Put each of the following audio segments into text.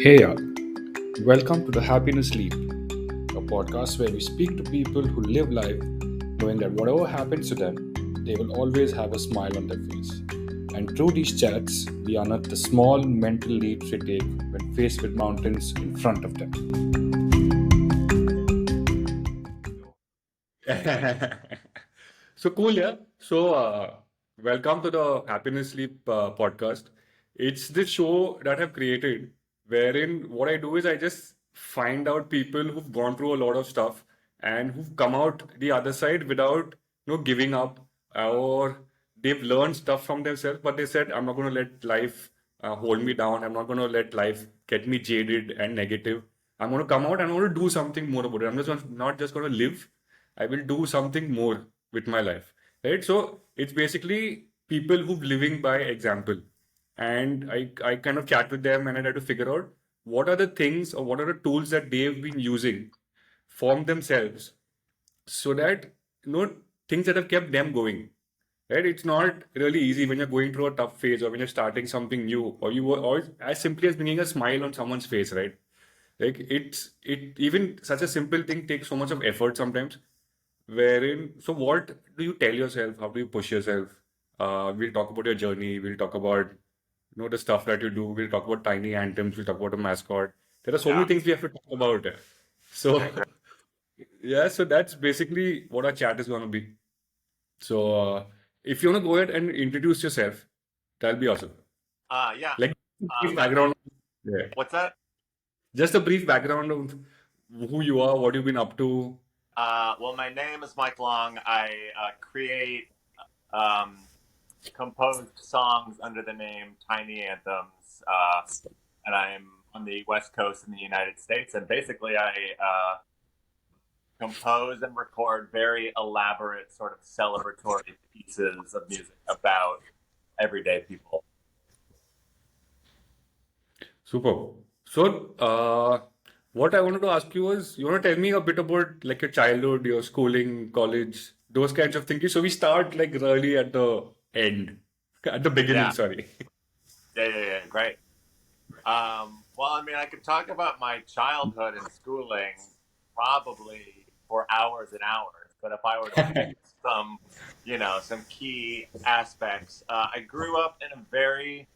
Hey, welcome to the Happiness Leap, a podcast where we speak to people who live life knowing that whatever happens to them, they will always have a smile on their face. And through these chats, we unearth the small mental leaps we take when faced with mountains in front of them. So cool, yeah. So, welcome to the Happiness Sleep podcast. It's the show that I've created wherein what I do is I just find out people who've gone through a lot of stuff and who've come out the other side without giving up, or they've learned stuff from themselves, but they said, I'm not going to let life hold me down. I'm not going to let life get me jaded and negative. I'm going to come out and I'm going to do something more about it. I'm just not just going to live. I will do something more with my life, right? So it's basically people who living by example, and I kind of chat with them and I try to figure out what are the things or what are the tools that they've been using for themselves, so that things that have kept them going. Right? It's not really easy when you're going through a tough phase or when you're starting something new, or as simply as bringing a smile on someone's face, right? Like it even such a simple thing takes so much of effort sometimes. Wherein, so what do you tell yourself? How do you push yourself? We'll talk about your journey. We'll talk about the stuff that you do. We'll talk about tiny anthems. We'll talk about a mascot. There are so many Yeah. things we have to talk about. So Okay, great. yeah, so that's basically what our chat is going to be. So if you want to go ahead and introduce yourself, that'll be awesome. Yeah. Like brief My name. background. Yeah. What's that? Just a brief background of who you are, what you've been up to. Well, my name is Mike Long. I create, um, composed songs under the name Tiny Anthems, and I'm on the West Coast in the United States. And basically, I compose and record very elaborate, sort of celebratory pieces of music about everyday people. Super. So, what I wanted to ask you was, you want to tell me a bit about like your childhood, your schooling, college, those kinds of things. So we start like really at the end, at the beginning, Yeah, sorry. yeah. Great. Well, I mean, I could talk about my childhood and schooling probably for hours and hours, but if I were to pick some, some key aspects, I grew up in a very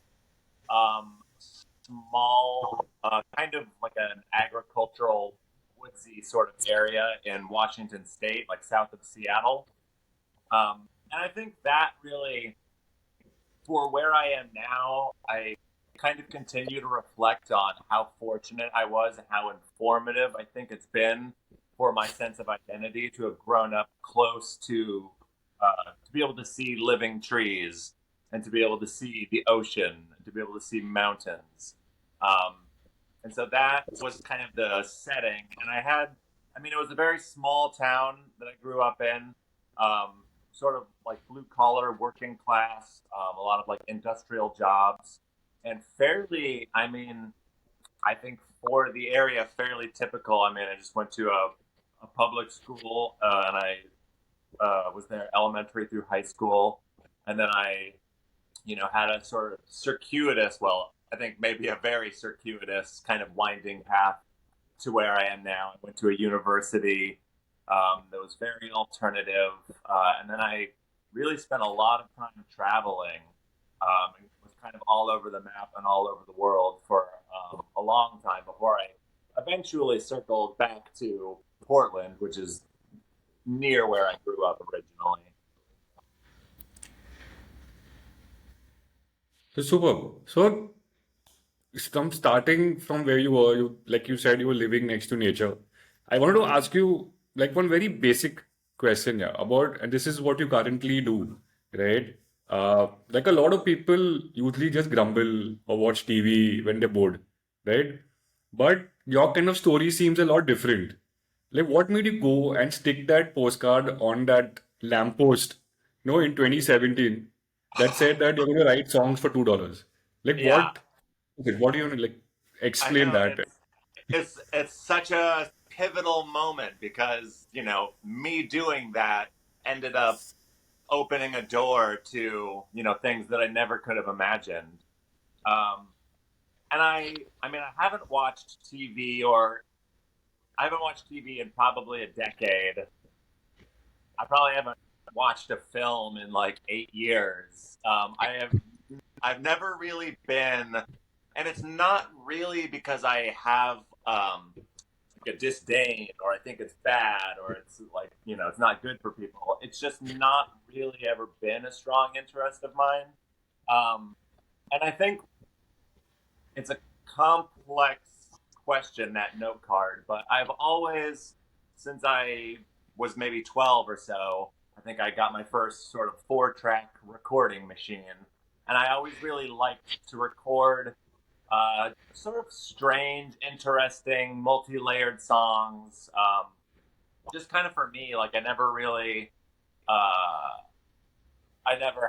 small, kind of like an agricultural, woodsy sort of area in Washington State, like south of Seattle. And I think that really, for where I am now, I kind of continue to reflect on how fortunate I was and how informative I think it's been for my sense of identity to have grown up close to be able to see living trees and to be able to see the ocean and to be able to see mountains. Um, and so that was kind of the setting. And I mean, it was a very small town that I grew up in, sort of like blue collar, working class, a lot of like industrial jobs, and fairly, I mean, I think for the area, fairly typical. I mean, I just went to a public school, and I was there elementary through high school. And then I had a sort of circuitous, well, I think maybe a very circuitous kind of winding path to where I am now. I went to a university that was very alternative, and then I really spent a lot of time traveling, and was kind of all over the map and all over the world for a long time before I eventually circled back to Portland, which is near where I grew up originally. So super. So from starting from where you were, like you said, you were living next to nature. I wanted to ask you like one very basic question, yeah, about, and this is what you currently do, right? Like a lot of people usually just grumble or watch TV when they're bored, right? But your kind of story seems a lot different. Like, what made you go and stick that postcard on that lamppost, in 2017 that said that you're going to write songs for $2? Like, Yeah, what? Okay, what do you want to like I explain know that? it's such a pivotal moment because me doing that ended up opening a door to things that I never could have imagined. Um, And I mean, I haven't watched TV, or I haven't watched TV in probably a decade. I probably haven't watched a film in like 8 years. I've never really been, and it's not really because I have like a disdain, or I think it's bad, or it's like, it's not good for people. It's just not really ever been a strong interest of mine. Um, and I think it's a complex question, that note card, but I've always, since I was maybe 12 or so, I think I got my first sort of 4-track recording machine. And I always really liked to record sort of strange, interesting, multi layered songs. Just kind of for me, like I never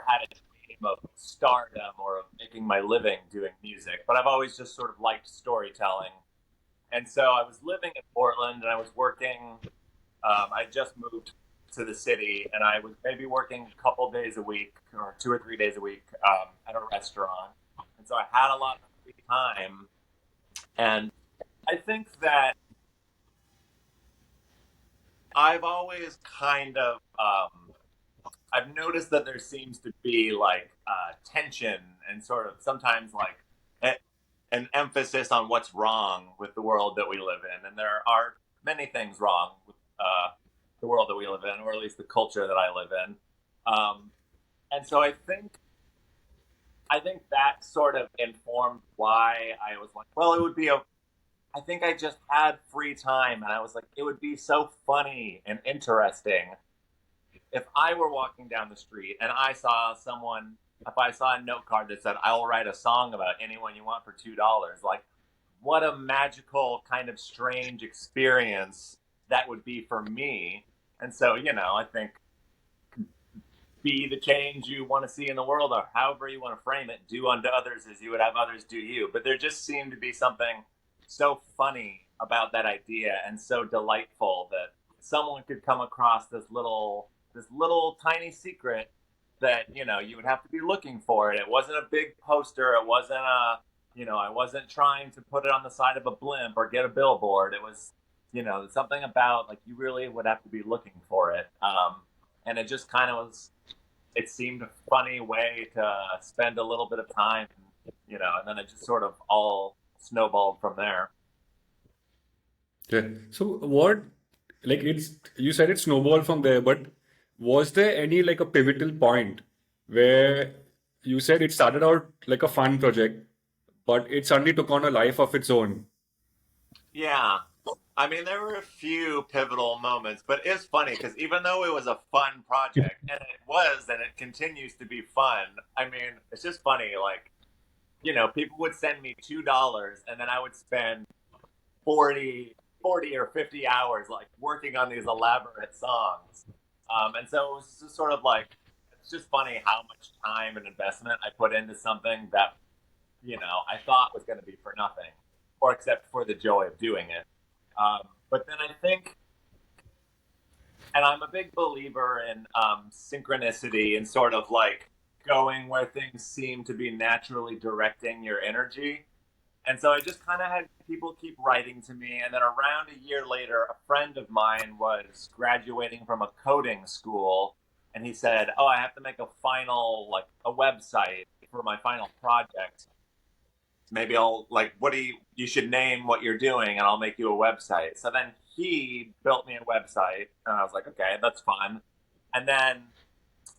had a dream of stardom or of making my living doing music, but I've always just sort of liked storytelling. And so I was living in Portland and I was working. I just moved to the city and I was maybe working a couple days a week or 2 or 3 days a week at a restaurant. And so I had a lot of free time. And I think that I've always kind of I've noticed that there seems to be like tension and sort of sometimes like an emphasis on what's wrong with the world that we live in, and there are many things wrong with the world that we live in, or at least the culture that I live in. And so I think that sort of informed why I was like, well, it would be a. I think I just had free time, and I was like, it would be so funny and interesting if I were walking down the street and I saw someone, if I saw a note card that said, I'll write a song about anyone you want for $2, like what a magical kind of strange experience that would be for me. And so, I think be the change you want to see in the world, or however you want to frame it, do unto others as you would have others do you. But there just seemed to be something so funny about that idea and so delightful that someone could come across this little tiny secret that you would have to be looking for it. It wasn't a big poster. It wasn't I wasn't trying to put it on the side of a blimp or get a billboard. It was something about like you really would have to be looking for it. And it just kind of was. It seemed a funny way to spend a little bit of time, and then it just sort of all snowballed from there. Yeah. So what, like you said it snowballed from there, but was there any like a pivotal point where you said it started out like a fun project, but it suddenly took on a life of its own? Yeah. I mean, there were a few pivotal moments, but it's funny because even though it was a fun project, and it was, and it continues to be fun, I mean, it's just funny. Like, people would send me $2, and then I would spend 40 or 50 hours like working on these elaborate songs. And so it was just sort of like, it's just funny how much time and investment I put into something that, I thought was going to be for nothing, or except for the joy of doing it. But then I think, and I'm a big believer in synchronicity and sort of like going where things seem to be naturally directing your energy. And so I just kind of had people keep writing to me. And then around a year later, a friend of mine was graduating from a coding school. And he said, oh, I have to make a final, like a website for my final project. Maybe I'll like, you should name what you're doing and I'll make you a website. So then he built me a website and I was like, okay, that's fun. And then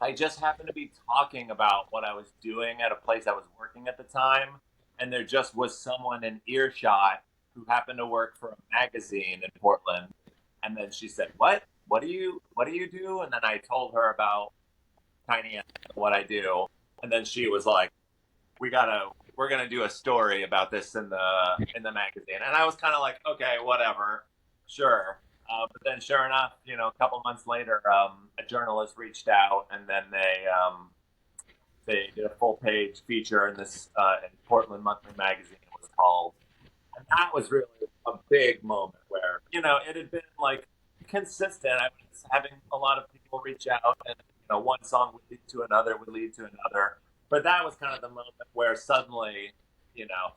I just happened to be talking about what I was doing at a place I was working at the time. And there just was someone in earshot who happened to work for a magazine in Portland. And then she said, what do you do? And then I told her about Tiny and what I do. And then she was like, we're gonna do a story about this in the magazine. And I was kind of like, okay, whatever, sure. But then, sure enough, a couple months later, a journalist reached out, and then they did a full page feature in this in Portland Monthly Magazine. It was called, and that was really a big moment where it had been like consistent. I was having a lot of people reach out, and one song would lead to another, but that was kind of the moment where suddenly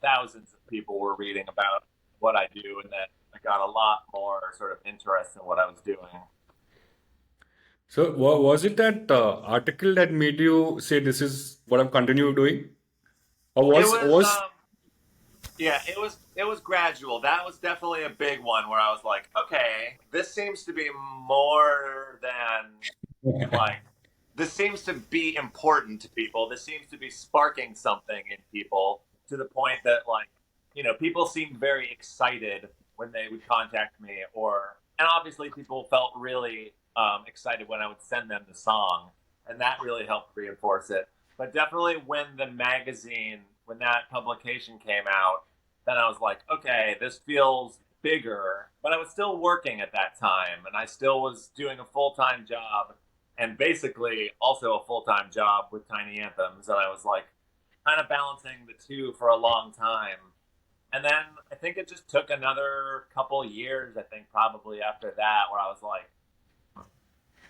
thousands of people were reading about what I do, and then I got a lot more sort of interest in what I was doing. So was it that article that made you say this is what I'm continue doing, or It was was Yeah, it was gradual. That was definitely a big one where I was like, okay, this seems to be more than like this seems to be important to people. This seems to be sparking something in people to the point that like, people seemed very excited when they would contact me and obviously people felt really excited when I would send them the song, and that really helped reinforce it. But definitely when that publication came out, then I was like, okay, this feels bigger. But I was still working at that time, and I still was doing a full time job, and basically also a full time job with Tiny Anthems. And I was like, kind of balancing the two for a long time. And then I think it just took another couple years, I think probably after that, where I was like,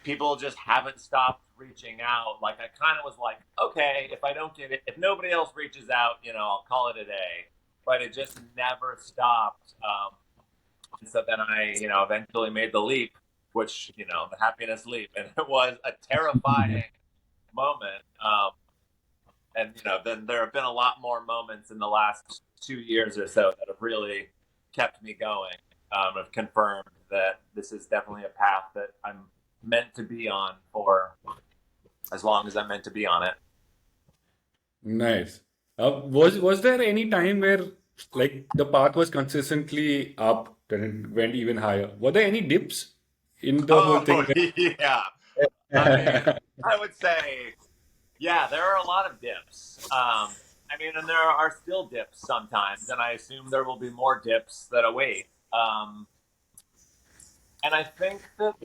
people just haven't stopped reaching out. Like I kind of was like, okay, if I don't get it, if nobody else reaches out, I'll call it a day. But it just never stopped. And so then I, eventually made the leap, which, the happiness leap, and it was a terrifying moment. And then there have been a lot more moments in the last 2 years or so that have really kept me going. Have confirmed that this is definitely a path that I'm meant to be on for as long as I'm meant to be on it. nice? Was there any time where like the path was consistently up, then it went even higher? Were there any dips in the whole Oh thing? yeah, I mean, I would say, yeah, there are a lot of dips. And there are still dips sometimes, and I assume there will be more dips that await. And I think that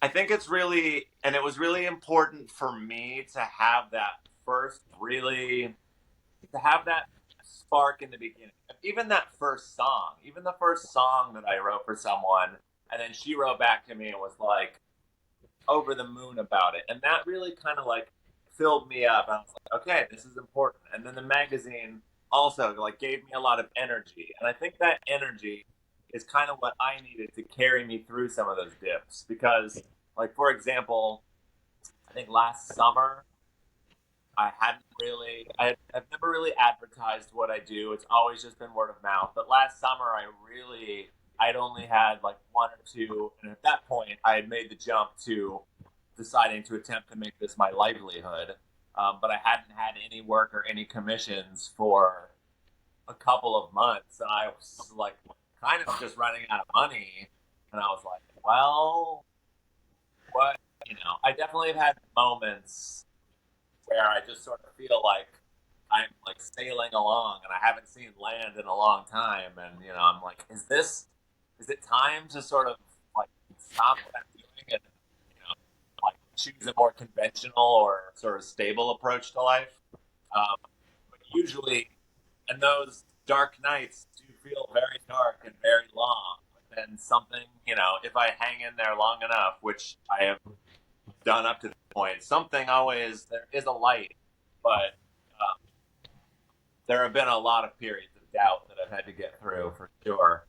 I think it's really, and it was really important for me to have that first really, to have that spark in the beginning. Even the first song that I wrote for someone, and then she wrote back to me and was like over the moon about it. And that really kind of like filled me up. I was like, okay, this is important. And then the magazine also like gave me a lot of energy. And I think that energy is kind of what I needed to carry me through some of those dips. Because, like, for example, I think last summer I've never really advertised what I do. It's always just been word of mouth. But last summer, I'd only had like one or two. And at that point, I had made the jump to deciding to attempt to make this my livelihood. But I hadn't had any work or any commissions for a couple of months. And I was like kind of just running out of money. And I was like, well, what, I definitely have had moments where I just sort of feel like I'm like sailing along and I haven't seen land in a long time. And, I'm like, is it time to sort of like stop what I'm doing and, like choose a more conventional or sort of stable approach to life? But usually, and those dark nights do feel very dark and very long. But then something, if I hang in there long enough, which I have done up to this point, there is a light, but um, there have been a lot of periods of doubt that I've had to get through for sure.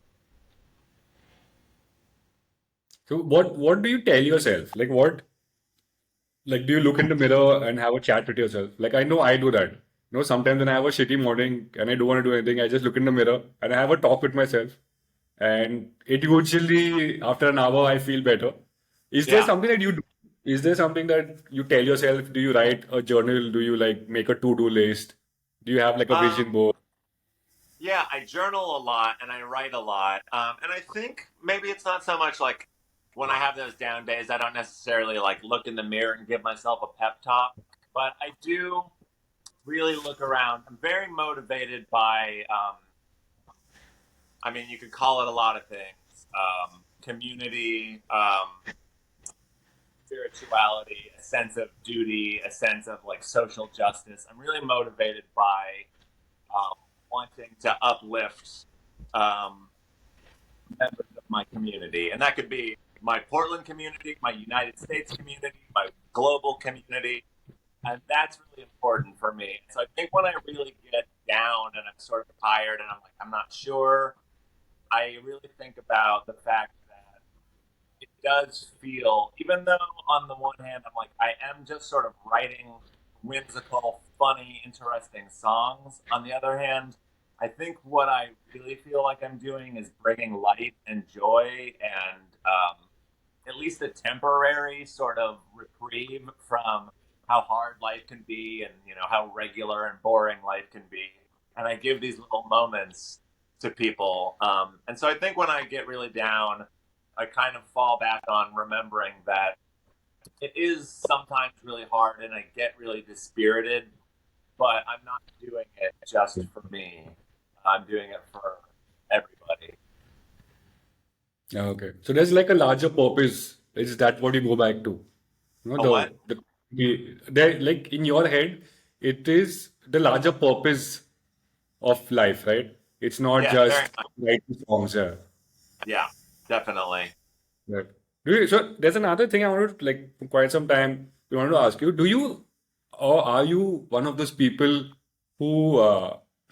So what do you tell yourself? Like, do you look in the mirror and have a chat with yourself? Like, I know I do that. Sometimes when I have a shitty morning and I don't want to do anything, I just look in the mirror and I have a talk with myself. And it usually, after an hour, I feel better. Is there Yeah. something that you do? Is there something that you tell yourself? Do you write a journal? Do you like make a to-do list? Do you have like a vision Um, board? yeah, I journal a lot and I write a lot. And I think maybe it's not so much like when I have those down days, I don't necessarily like look in the mirror and give myself a pep talk, but I do really look around. I'm very motivated by, you could call it a lot of things, community, spirituality, a sense of duty, a sense of like social justice. I'm really motivated by um, wanting to uplift um, members of my community, and that could be my Portland community, my United States community, my global community. And that's really important for me. So I think when I really get down and I'm sort of tired and I'm like, I'm not sure, I really think about the fact that it does feel, even though on the one hand, I'm like, I am just sort of writing whimsical, funny, interesting songs. On the other hand, I think what I really feel like I'm doing is bringing light and joy and at least a temporary sort of reprieve from how hard life can be and how regular and boring life can be. And I give these little moments to people. And so I think when I get really down, I kind of fall back on remembering that it is sometimes really hard and I get really dispirited, but I'm not doing it just for me. I'm doing it for everybody. Okay. So there's like a larger purpose. Is that what you go back to? You know, Oh, what? there, like in your head, it is the larger purpose of life, right? It's not Yeah, very just much. writing songs. Yeah. Yeah, definitely. Right. So there's another thing I wanted to, like, for quite some time, we wanted to ask you, do you or are you one of those people who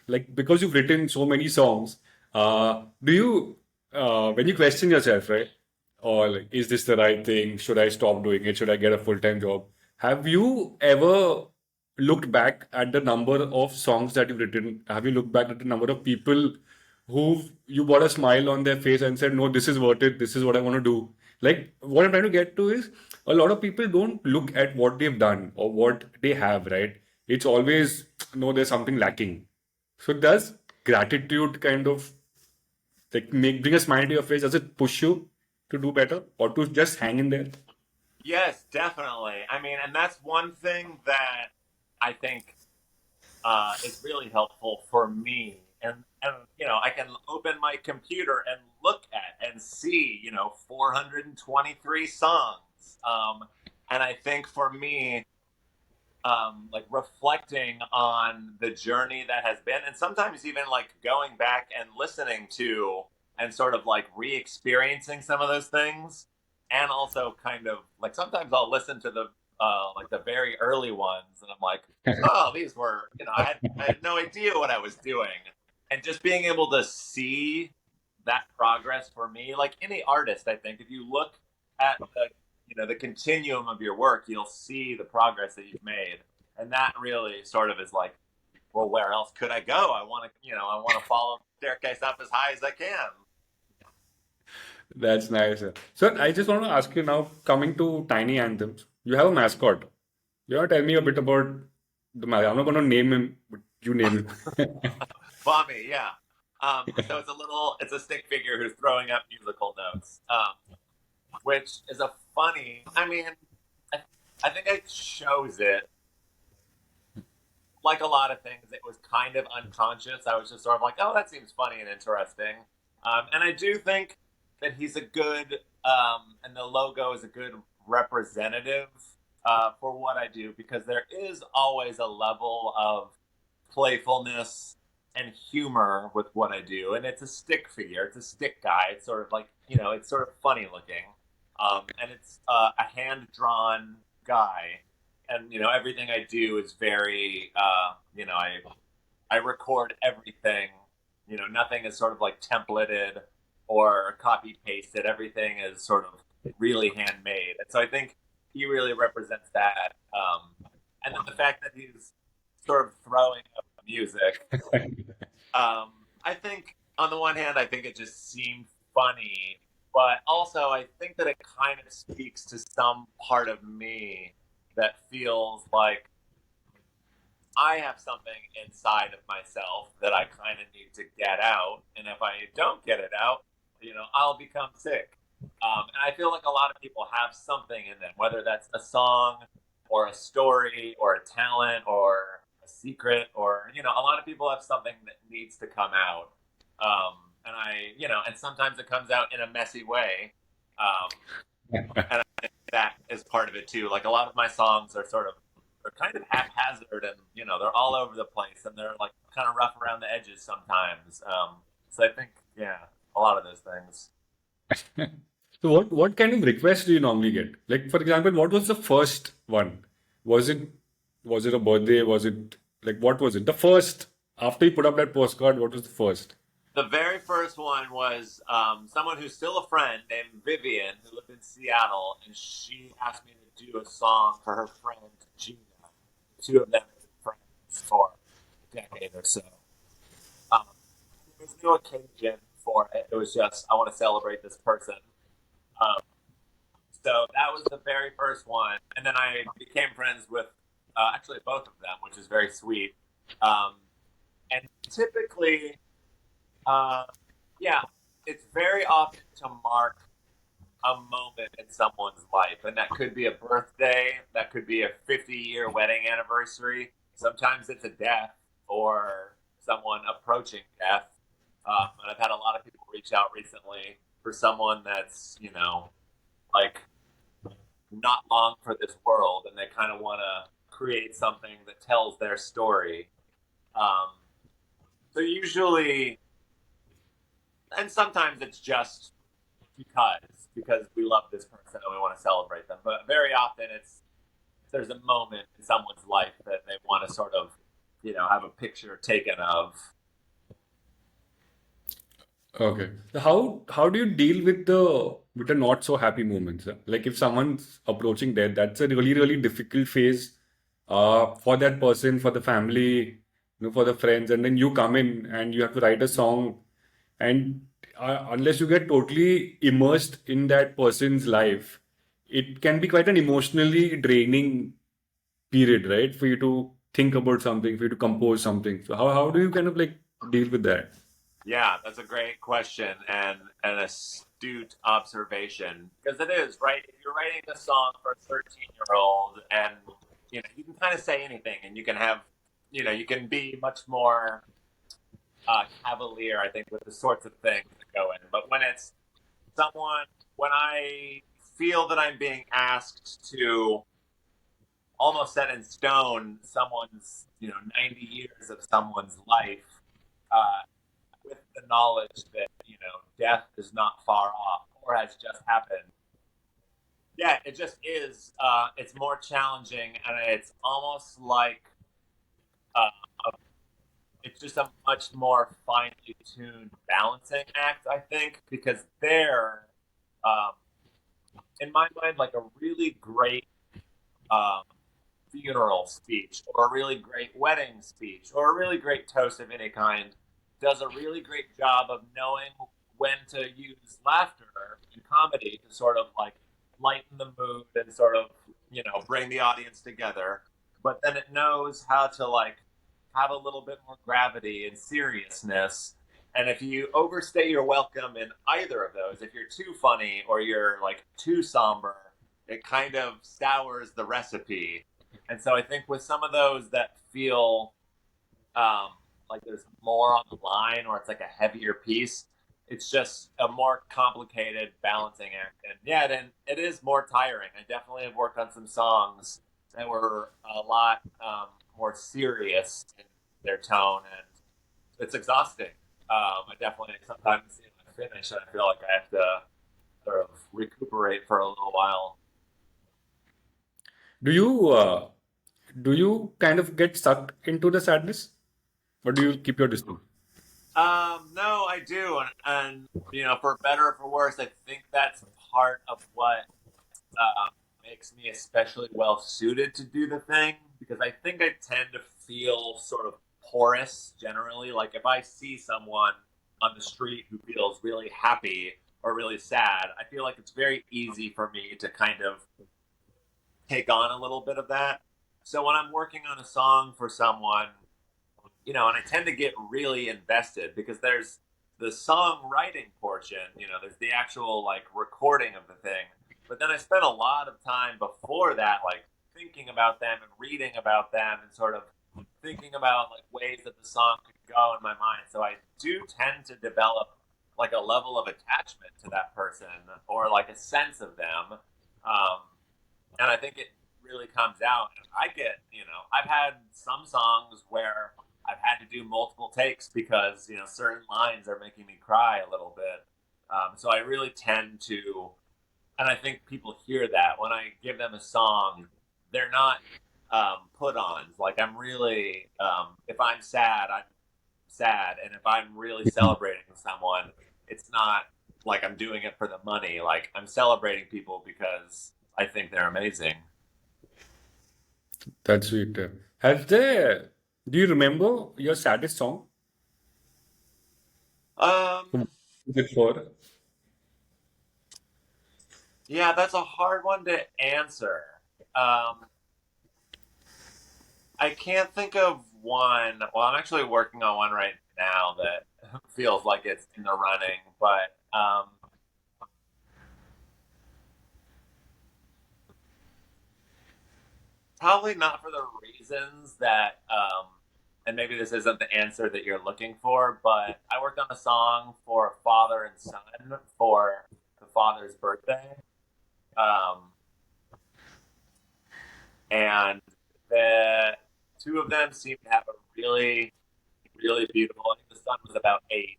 like, because you've written so many songs, do you when you question yourself, right? Or like, is this the right thing? Should I stop doing it? Should I get a full-time job? Have you ever looked back at the number of songs that you've written? Have you looked back at the number of people who you got a smile on their face and said, no, this is worth it. This is what I want to do. Like, what I'm trying to get to is a lot of people don't look at what they've done or what they have, right? It's always, no, there's something lacking. So does gratitude kind of like bring a smile to your face? Does it push you to do better or to just hang in there? Yes, definitely. I mean, and that's one thing that I think is really helpful for me. And I can open my computer and look at and see 423 songs. And I think for me, like reflecting on the journey that has been, and sometimes even like going back and listening to and sort of like re-experiencing some of those things, and also kind of like sometimes I'll listen to the like the very early ones, and I'm like, oh, these were I had no idea what I was doing, and just being able to see that progress for me, like any artist, I think if you look at the continuum of your work, you'll see the progress that you've made, and that really sort of is like, well, where else could I go? I want to follow the staircase up as high as I can. That's nice. So I just want to ask you now, coming to Tiny Anthems, you have a mascot. You want to tell me a bit about the mascot? I'm not going to name him, but you name him. Bobby, yeah. So it's a stick figure who's throwing up musical notes, which is a funny. I mean, I, I think I chose it like a lot of things. It was kind of unconscious. I was just sort of like, oh, that seems funny and interesting. And I do think that he's a good, and the logo is a good representative for what I do, because there is always a level of playfulness and humor with what I do. And it's a stick figure, it's a stick guy. It's sort of like, it's sort of funny looking. And it's a hand drawn guy. And, everything I do is very, I record everything. Nothing is sort of like templated or copy pasted. Everything is sort of really handmade. And so I think he really represents that. And then the fact that he's sort of throwing up music. I think on the one hand, I think it just seemed funny, but also I think that it kind of speaks to some part of me that feels like I have something inside of myself that I kind of need to get out, and if I don't get it out, I'll become sick. And I feel like a lot of people have something in them, whether that's a song or a story or a talent or a secret, or a lot of people have something that needs to come out. And sometimes it comes out in a messy way. And I think that is part of it too. Like a lot of my songs are they're kind of haphazard, and they're all over the place, and they're like kind of rough around the edges sometimes. So I think, yeah, a lot of those things. So what kind of requests do you normally get? Like, for example, what was the first one? Was it Was it a birthday? Was it like what was it? The first after you put up that postcard, what was the first? The very first one was someone who's still a friend named Vivian, who lived in Seattle, and she asked me to do a song for her friend Gina. The two of them have been friends for a decade or so. Um, there was no occasion for it. It was just, I want to celebrate this person. Um, so that was the very first one. And then I became friends with actually both of them, which is very sweet. Um, and typically, uh, yeah, it's very often to mark a moment in someone's life. And that could be a birthday, that could be a 50-year wedding anniversary. Sometimes it's a death or someone approaching death. And I've had a lot of people reach out recently for someone that's, like not long for this world and they kind of want to create something that tells their story. Um, so usually, and sometimes it's just because we love this person and we want to celebrate them. But very often it's there's a moment in someone's life that they want to sort of, have a picture taken of. Okay. So how do you deal with the not so happy moments? Like if someone's approaching death, that's a really really difficult phase for that person, for the family, for the friends, and then you come in and you have to write a song, and unless you get totally immersed in that person's life, it can be quite an emotionally draining period, right? For you to think about something, for you to compose something. So how do you kind of like deal with that? Yeah, that's a great question and an astute observation because it is right. If you're writing a song for a 13-year-old, and you can kind of say anything, and you can have, you can be much more cavalier, I think, with the sorts of things that go in. But when it's someone, when I feel that I'm being asked to almost set in stone someone's, 90 years of someone's life, uh, with the knowledge that death is not far off or has just happened. Yeah, it just is. It's more challenging, and it's almost like uh, it's just a much more finely tuned balancing act. I think because um, in my mind, like a really great um, funeral speech or a really great wedding speech or a really great toast of any kind does a really great job of knowing when to use laughter and comedy to sort of like lighten the mood and sort of, bring the audience together. But then it knows how to like have a little bit more gravity and seriousness. And if you overstay your welcome in either of those, if you're too funny or you're like too somber, it kind of sours the recipe. And so I think with some of those that feel um, like there's more on the line or it's like a heavier piece, it's just a more complicated balancing act. And yeah, it is more tiring. I definitely have worked on some songs that were a lot more serious in their tone, and it's exhausting. I definitely sometimes I finish and I feel like I have to sort of recuperate for a little while. Do you kind of get sucked into the sadness, or do you keep your distance? No, I do, and for better or for worse, I think that's part of what makes me especially well suited to do the thing because I think I tend to feel sort of porous generally. Like if I see someone on the street who feels really happy or really sad, I feel like it's very easy for me to kind of take on a little bit of that. So when I'm working on a song for someone, and I tend to get really invested because there's the songwriting portion, there's the actual like recording of the thing. But then I spent a lot of time before that, like thinking about them and reading about them and sort of thinking about like ways that the song could go in my mind. So I do tend to develop like a level of attachment to that person or like a sense of them. Um, and I think it really comes out. And I get, I've had some songs where I've had to do multiple takes because certain lines are making me cry a little bit. So I really tend to, and I think people hear that when I give them a song, they're not put-ons. Like I'm really, if I'm sad, I'm sad, and if I'm really celebrating someone, it's not like I'm doing it for the money. Like I'm celebrating people because I think they're amazing. That's sweet. Has there, do you remember your saddest song? Who Um, is it for? yeah, that's a hard one to answer. Um, I can't think of one. Well, I'm actually working on one right now that feels like it's in the running, but probably not for the reasons that, and maybe this isn't the answer that you're looking for, but I worked on a song for a father and son for the father's birthday. Um, and the two of them seemed to have a really, really beautiful, I think the son was about 8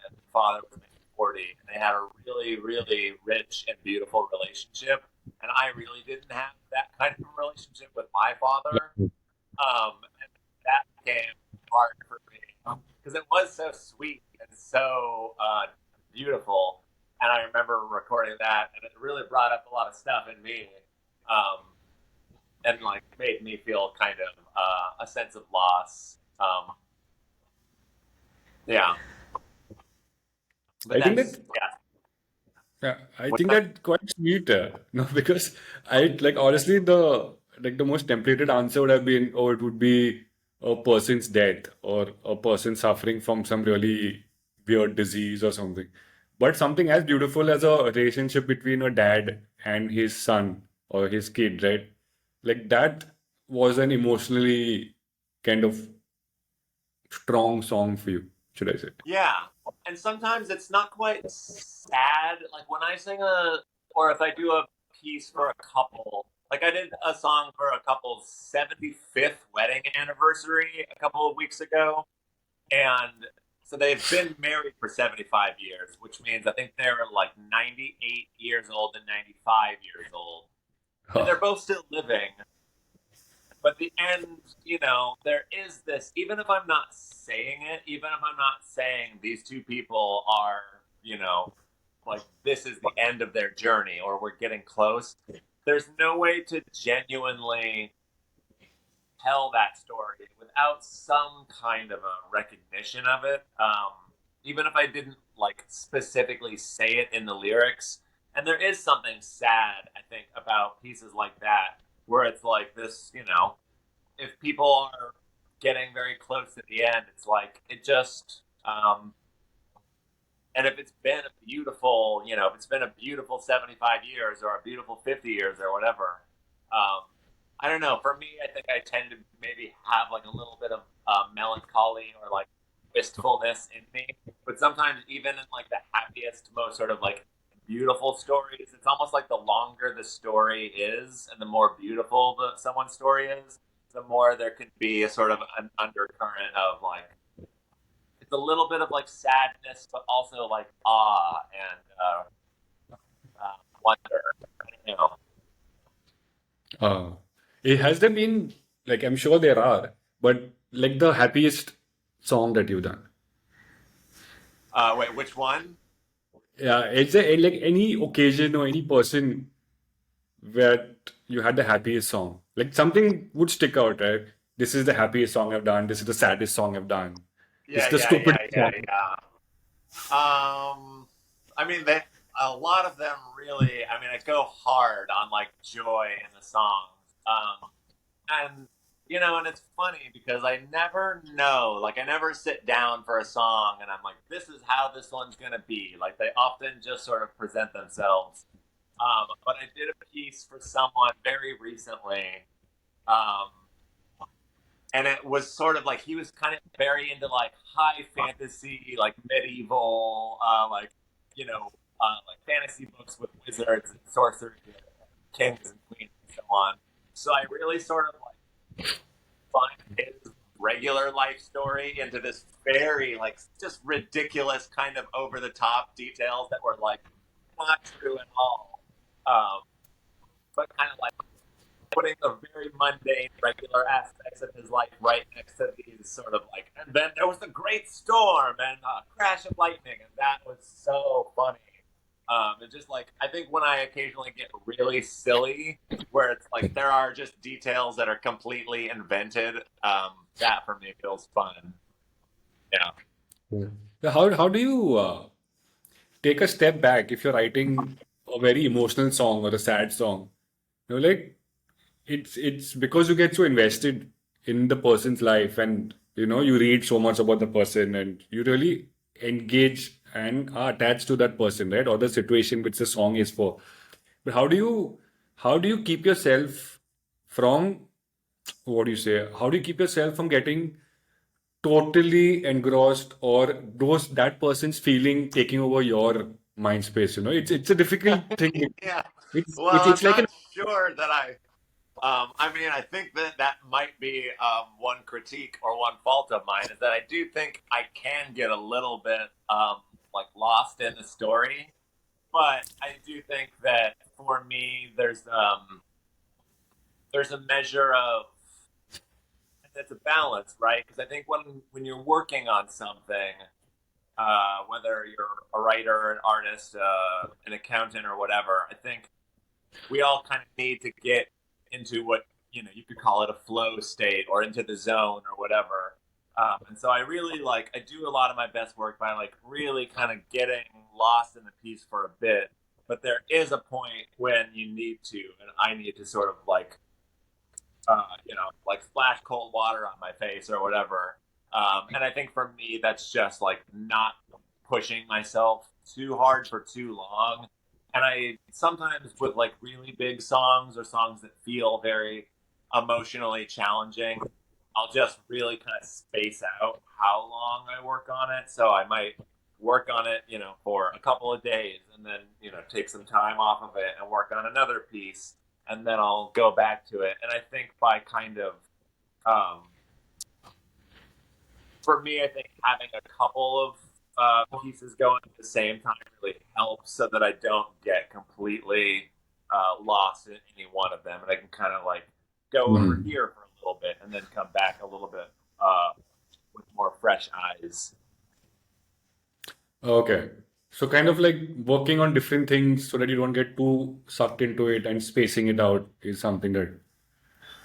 and the father was maybe 40. And they had a really, really rich and beautiful relationship. And I really didn't have that kind of relationship with my father. And that became hard for me because it was so sweet and so beautiful. And I remember recording that, and it really brought up a lot of stuff in me, um, and like made me feel kind of a sense of loss. Yeah, but I think that's that yeah. Yeah, I What's think that? that quite sweet. No, because I like honestly the most templated answer would have been, oh, it would be a person's death or a person suffering from some really weird disease or something. But something as beautiful as a relationship between a dad and his son or his kid, right? Like that was an emotionally kind of strong song for you, should I say? Yeah, and sometimes it's not quite sad. Like when I sing a, or if I do a piece for a couple, like I did a song for a couple's 75th wedding anniversary a couple of weeks ago. And so they've been married for 75 years, which means I think they're like 98 years old and 95 years old. And they're both still living. But the end, there is this, even if I'm not saying it, even if I'm not saying these two people are, like this is the end of their journey or we're getting close, there's no way to genuinely tell that story without some kind of a recognition of it. Even if I didn't like specifically say it in the lyrics, and there is something sad, I think, about pieces like that, where it's like this, if people are getting very close to the end, it's like it just, and if it's been a beautiful, if it's been a beautiful 75 years or a beautiful 50 years or whatever, I don't know. For me, I think I tend to maybe have like a little bit of melancholy or like wistfulness in me. But sometimes, even in like the happiest, most sort of like beautiful stories, it's almost like the longer the story is and the more beautiful someone's story is, the more there can be a sort of an undercurrent of like, it's a little bit of like sadness, but also like awe and wonder. I don't know. Uh, has there been, like, I'm sure there are, but like the happiest song that you've done? Wait, which one? Yeah, is there like any occasion or any person where you had the happiest song? Like something would stick out, right? This is the happiest song I've done. This is the saddest song I've done. This is Yeah, the yeah, yeah, stupidest yeah, song. yeah. I mean, a lot of them really. I mean, I go hard on like joy in the songs, and and it's funny because I never know. Like, I never sit down for a song and I'm like, this is how this one's gonna be. Like, they often just sort of present themselves. But I did a piece for someone very recently, um, and it was sort of like he was kind of very into like high fantasy, like medieval, like fantasy books with wizards and sorcerers, and kings and queens and so on. So I really sort of like find his regular life story into this very like just ridiculous kind of over the top details that were like not true at all, um, but kind of like putting the very mundane, regular aspects of his life right next to these sort of like, and then there was a great storm and a crash of lightning, and that was so funny. And just like, I think when I occasionally get really silly, where it's like there are just details that are completely invented, that for me feels fun. Yeah. So how do you take a step back if you're writing a very emotional song or a sad song? Like it's because you get so invested in the person's life, and you read so much about the person, and you really engage and are attached to that person, right? Or the situation which the song is for. But how do you keep yourself from, what do you say? How do you keep yourself from getting totally engrossed, or that person's feeling taking over your mind space? It's a difficult thing. Yeah. It's Well, it's I'm it's like an not sure that I mean, I think that that might be one critique or one fault of mine is that I do think I can get a little bit like lost in the story, but I do think that for me, there's a measure of it's a balance, right? Because I think when you're working on something, whether you're a writer, an artist, an accountant, or whatever, I think we all kind of need to get into what you could call it a flow state or into the zone or whatever. And so I really like I do a lot of my best work by like really kind of getting lost in the piece for a bit. But there is a point when you need to, and I need to sort of like like splash cold water on my face or whatever. And I think for me, that's just like not pushing myself too hard for too long. And I sometimes with like really big songs or songs that feel very emotionally challenging, I'll just really kind of space out how long I work on it. So I might work on it, for a couple of days and then, take some time off of it and work on another piece and then I'll go back to it. And I think by kind of, um, for me, I think having a couple of pieces going at the same time really helps so that I don't get completely lost in any one of them. And I can kind of like go over Mhm. here for a little bit and then come back a little bit with more fresh eyes. Okay. So kind of like working on different things so that you don't get too sucked into it, and spacing it out is something that.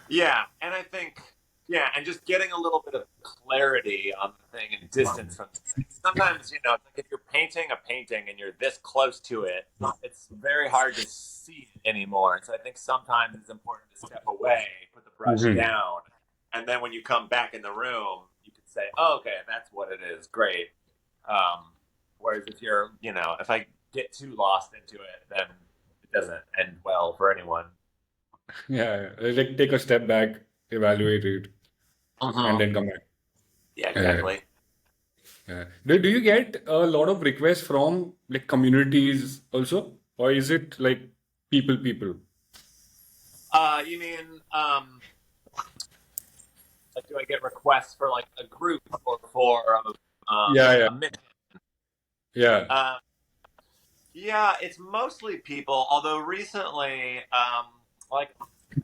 Yeah, and I think and just getting a little bit of clarity on the thing and distance from the thing. Sometimes, it's like if you're painting a painting and you're this close to it, it's very hard to see it anymore. And so I think sometimes it's important to step away, put the brush Mhm. down, and then when you come back in the room, you can say, "Oh, okay, that's what it is. Great." Um, whereas if if I get too lost into it, then it doesn't end well for anyone. Yeah, like take a step back, evaluate it, and Uh-huh. then come back. Yeah, Yeah. exactly. Yeah. Do you get a lot of requests from like communities also, or is it like people? You mean like do I get requests for like a group or for Yeah, yeah, a mission? yeah. Uh, yeah, it's mostly people. Although recently, like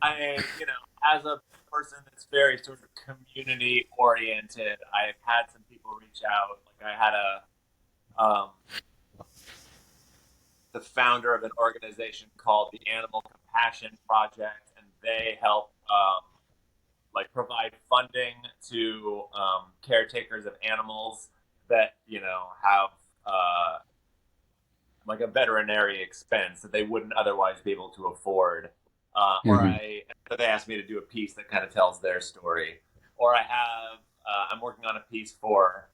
as a person that's very sort of community oriented, I've had some people reach out. Like I had um, the founder of an organization called the Animal Compassion Project, and they help like provide funding to caretakers of animals that have like a veterinary expense that they wouldn't otherwise be able to afford. Hmm. They asked me to do a piece that kind of tells their story, or I'm working on a piece for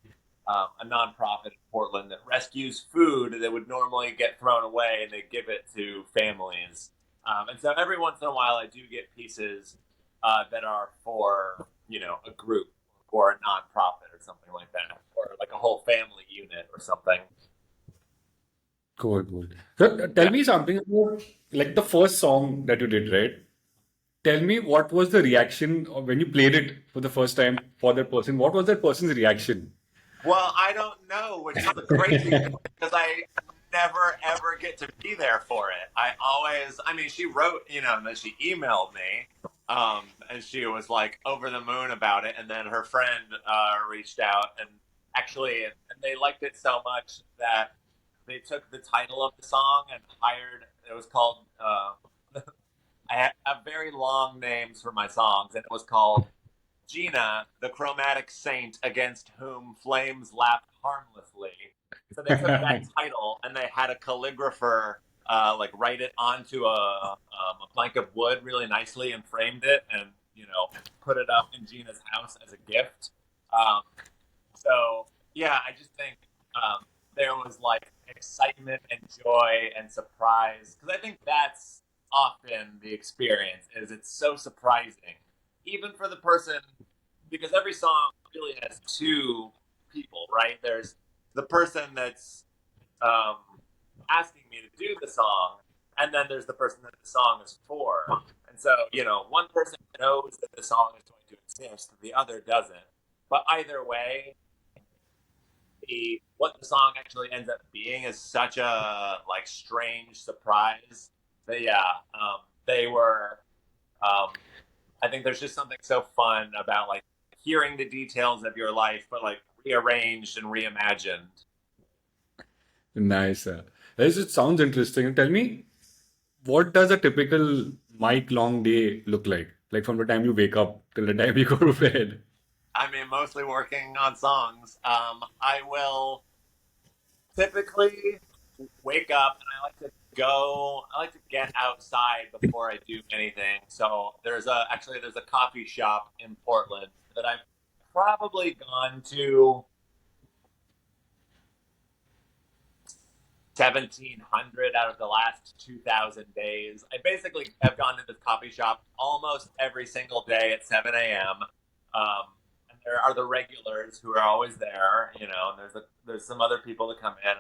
a nonprofit in Portland that rescues food that would normally get thrown away and they give it to families. And so every once in a while, I do get pieces that are for a group or a nonprofit or something like that, or like a whole family unit or something. Cool, cool. So tell Yeah. me something about like the first song that you did, right? Tell me what was the reaction when you played it for the first time for that person? What was that person's reaction? Well, I don't know, which is the crazy thing because I never ever get to be there for it. I mean, she wrote, and then she emailed me, and she was like over the moon about it. And then her friend reached out and actually, and they liked it so much that they took the title of the song and hired. It was called. I have very long names for my songs, and it was called Gina, the chromatic saint against whom flames lapped harmlessly. So they took that title and they had a calligrapher like write it onto a plank of wood really nicely and framed it and put it up in Gina's house as a gift. Um, so yeah, I just think there was like excitement and joy and surprise because I think that's often the experience is it's so surprising even for the person because every song really has two people, right? There's the person that's um, asking me to do the song, and then there's the person that the song is for. And so, one person knows that the song is going to exist, the other doesn't. But either way, what the song actually ends up being is such a like strange surprise. But yeah, they were. I think there's just something so fun about like hearing the details of your life, but like rearranged and reimagined. Nice. This it sounds interesting. Tell me, what does a typical mic long day look like? Like from the time you wake up till the time you go to bed. I mean, mostly working on songs. I will typically wake up and I like to get outside before I do anything. So there's a coffee shop in Portland that I've probably gone to 1,700 out of the last 2,000 days. I basically have gone to this coffee shop almost every single day at 7 a.m. And there are the regulars who are always there, and there's some other people that come in, and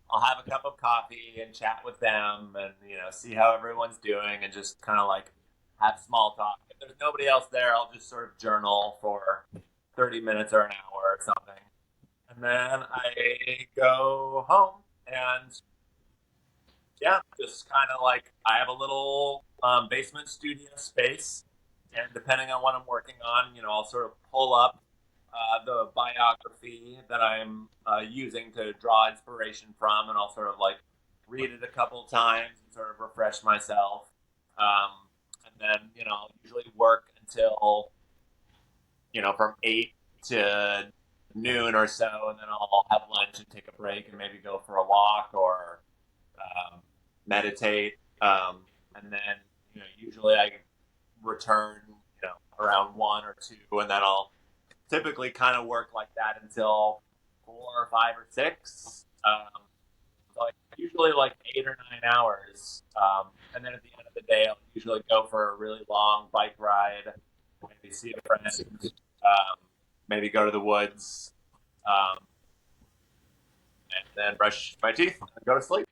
I'll have a cup of coffee and chat with them, and see how everyone's doing, and just kind of like have small talk. If there's nobody else there, I'll just sort of journal for 30 minutes or an hour or something, and then I go home and yeah, just kind of like I have a little basement studio space, and depending on what I'm working on, I'll sort of pull up the biography that I'm using to draw inspiration from, and I'll sort of like read it a couple times and sort of refresh myself. And then, I'll usually work until, from 8 to noon or so, and then I'll have lunch and take a break and maybe go for a walk or meditate. And then, usually I return, around 1 or 2, and then I'll typically kind of work like that until 4 or 5 or 6. So like usually like 8 or 9 hours. And then at the end of the day, I'll usually go for a really long bike ride, maybe see a friend, maybe go to the woods, um, and then brush my teeth and go to sleep.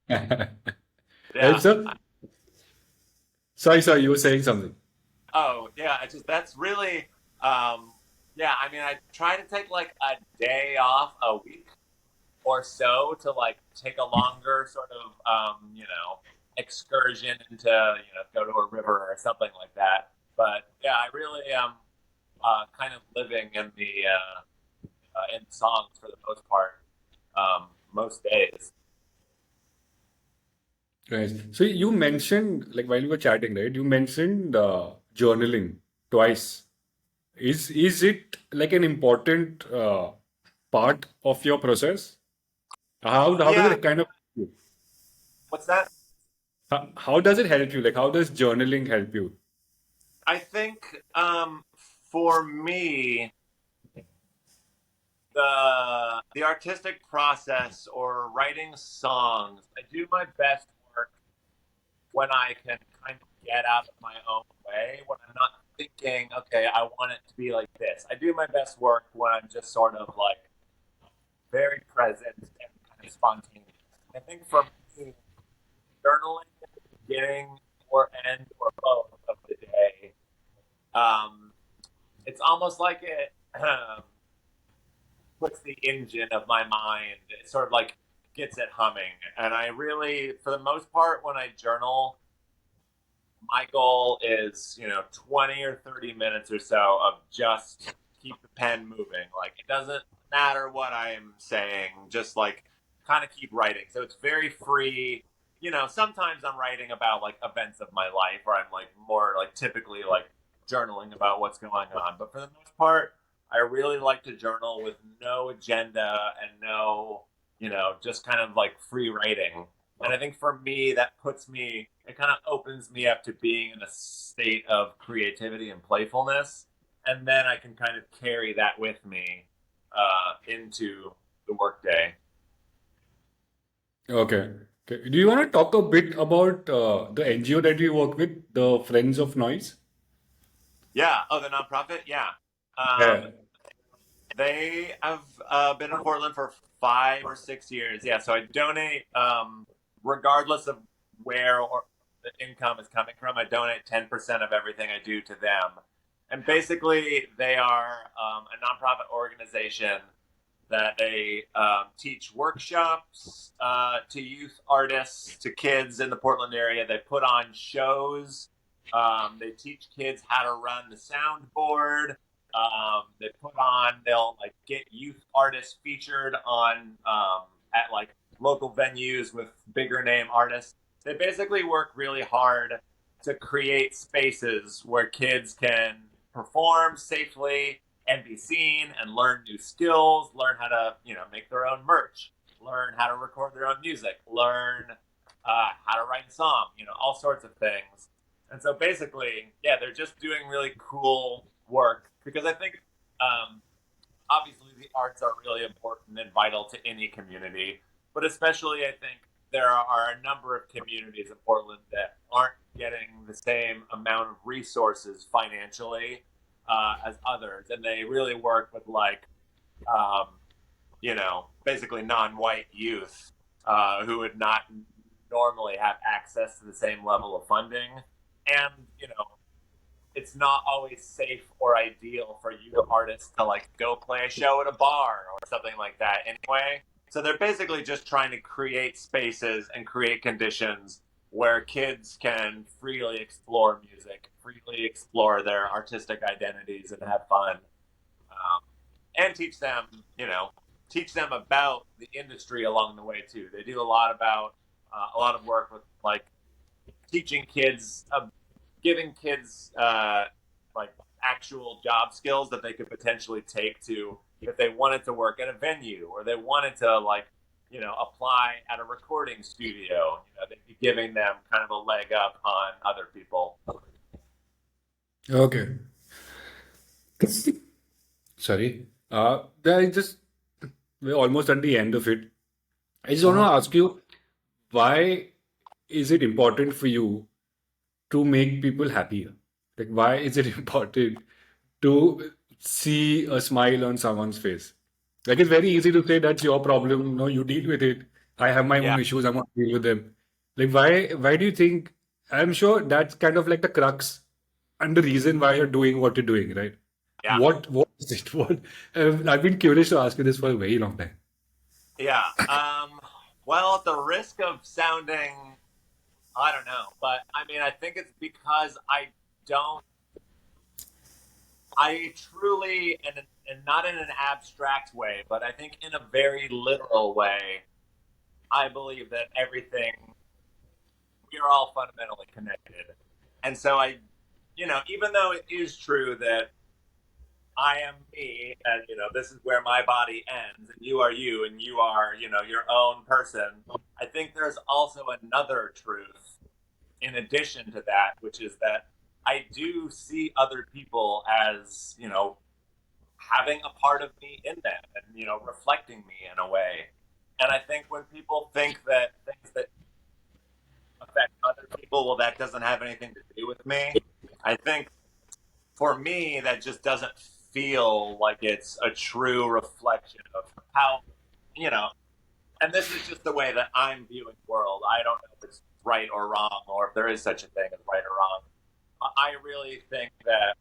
Yeah. So, sorry, you were saying something. Oh, yeah. That's really, yeah. I mean, I try to take like a day off a week or so to like take a longer sort of, excursion into, go to a river or something like that. But yeah, I really am kind of living in songs for the most part, most days. Right. So you mentioned, like while you were chatting, right? You mentioned journaling twice. Is it like an important part of your process? How does Yeah. it kind of What's that? how does it help you? Like how does journaling help you? I think for me, the artistic process or writing songs, I do my best work when I can kind of get out of my own way, when I'm not thinking, okay, I want it to be like this. I do my best work when I'm just sort of like very present and kind of spontaneous. I think for me, journaling at the beginning or end or both of the day, um, it's almost like it puts the engine of my mind. It's sort of like gets it humming. And I really, for the most part, when I journal, my goal is, 20 or 30 minutes or so of just keep the pen moving. Like, it doesn't matter what I'm saying, just like kind of keep writing. So it's very free. Sometimes I'm writing about like events of my life, or I'm like more like typically like journaling about what's going on. But for the most part, I really like to journal with no agenda and no, just kind of like free writing. And I think for me, it kind of opens me up to being in a state of creativity and playfulness. And then I can kind of carry that with me into the workday. Okay. Okay. Do you want to talk a bit about the NGO that you work with, the Friends of Noise? Yeah. Oh, the nonprofit? Yeah. Um, Yeah. they have been in Portland for 5 or 6 years. Yeah. So I donate, regardless of where or the income is coming from, I donate 10% of everything I do to them. And basically, they are a nonprofit organization that they teach workshops to youth artists, to kids in the Portland area. They put on shows. They teach kids how to run the soundboard. They'll like get youth artists featured on at like local venues with bigger name artists. They basically work really hard to create spaces where kids can perform safely and be seen and learn new skills, learn how to, make their own merch, learn how to record their own music, learn how to write a song, all sorts of things. And so basically, yeah, they're just doing really cool work because I think obviously the arts are really important and vital to any community, but especially I think there are a number of communities in Portland that aren't getting the same amount of resources financially as others, and they really work with like um, basically non-white youth who would not normally have access to the same level of funding, and it's not always safe or ideal for you artists to like go play a show at a bar or something like that anyway. So they're basically just trying to create spaces and create conditions where kids can freely explore music, freely explore their artistic identities and have fun, and teach them about the industry along the way too. They do a lot of work with like teaching kids, giving kids like actual job skills that they could potentially take to if they wanted to work at a venue or they wanted to like apply at a recording studio. They'd be giving them kind of a leg up on other people. Okay. Sorry. I just we're almost at the end of it. I just want to ask you, why is it important for you to make people happier? Like, why is it important to see a smile on someone's face? Like, it's very easy to say that's your problem. No, you deal with it. I have my Yeah, own issues. I'm going to deal with them. Like, why do you think? I'm sure that's kind of like the crux and the reason why you're doing what you're doing, right? yeah, What is it? I've been curious to ask you this for a very long time. yeah. Well, at the risk of sounding, I don't know, but I mean, I think it's because don't, I truly, and not in an abstract way, but I think in a very literal way, I believe that we are all fundamentally connected. And so even though it is true that I am me, and this is where my body ends, and you are you, and you are your own person. I think there's also another truth in addition to that, which is that I do see other people as having a part of me in them, and reflecting me in a way. And I think when people think that things that affect other people, well, that doesn't have anything to do with me. I think for me, that just doesn't feel like it's a true reflection of how, you know, and this is just the way that I'm viewing the world. I don't know if it's right or wrong, or if there is such a thing as right or wrong. I really think that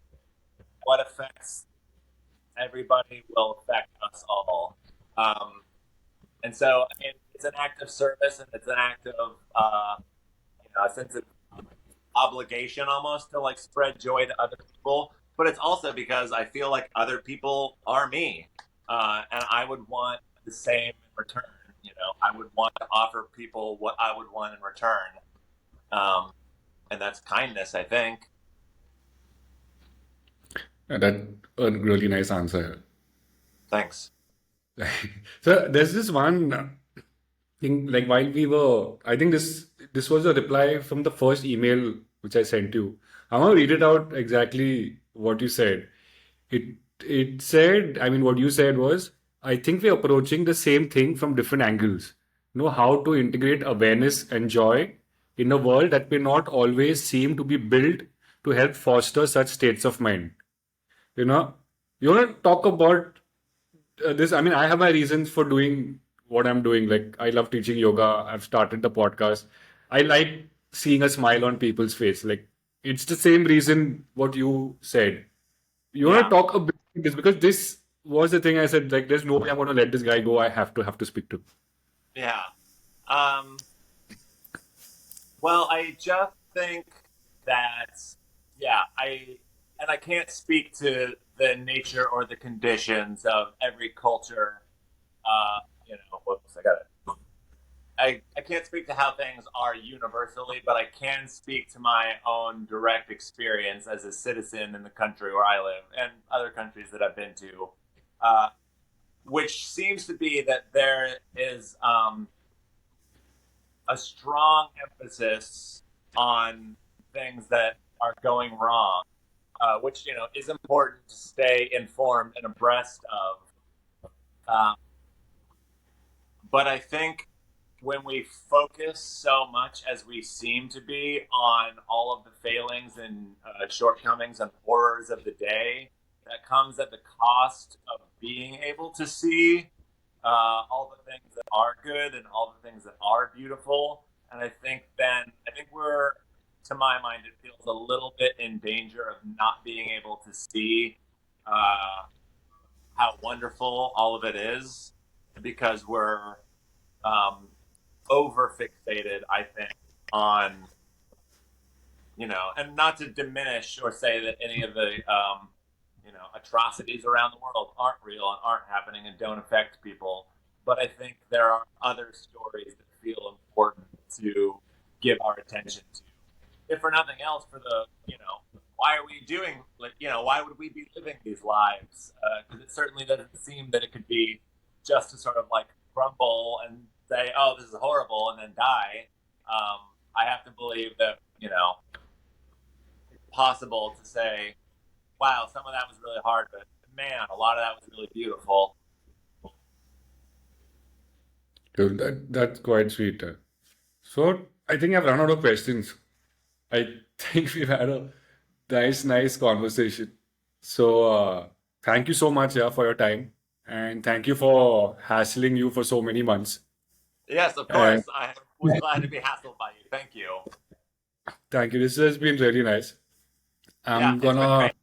what affects everybody will affect us all. And so it's it's an act of service and it's an act of a sense of obligation almost to like spread joy to other people. But it's also because I feel like other people are me, and I would want the same in return. I would want to offer people what I would want in return, and that's kindness, I think. That a really nice answer. Thanks. So there's this one thing, like while we were, I think this was a reply from the first email which I sent you. I'm gonna read it out exactly what you said. It it said, I mean, what you said was, I think we're approaching the same thing from different angles. Know how to integrate awareness and joy in a world that may not always seem to be built to help foster such states of mind. You know, you want to talk about this? I mean, I have my reasons for doing what I'm doing. Like, I love teaching yoga. I've started the podcast. I like seeing a smile on people's face. Like, it's the same reason what you said. You want to Yeah. talk a bit about this because this was the thing I said. Like, there's no way I'm going to let this guy go. I have to speak to. Yeah. Um, well, I just think that, yeah, I can't speak to the nature or the conditions of every culture. Whoops, I got it. I can't speak to how things are universally, but I can speak to my own direct experience as a citizen in the country where I live and other countries that I've been to, uh, which seems to be that there is a strong emphasis on things that are going wrong, which is important to stay informed and abreast of. Um, but I think when we focus so much as we seem to be on all of the failings and shortcomings and horrors of the day, that comes at the cost of being able to see all the things that are good and all the things that are beautiful. And I think we're, to my mind, it feels a little bit in danger of not being able to see uh, how wonderful all of it is because we're um, over fixated, I think, on, and not to diminish or say that any of the, atrocities around the world aren't real and aren't happening and don't affect people. But I think there are other stories that feel important to give our attention to. If for nothing else, for the, why are we doing, like, why would we be living these lives? Because it certainly doesn't seem that it could be just to sort of like crumble and say, oh, this is horrible, and then die. I have to believe that, it's possible to say, wow, some of that was really hard, but man, a lot of that was really beautiful. So that's quite sweet. So I think I've run out of questions. I think we've had a nice conversation. So thank you so much, yeah, for your time, and thank you for hassling you for so many months. Yes, of And course. I was glad to be hassled by you. Thank you. thank you. This has been really nice. Yeah, I'm it's been gonna great.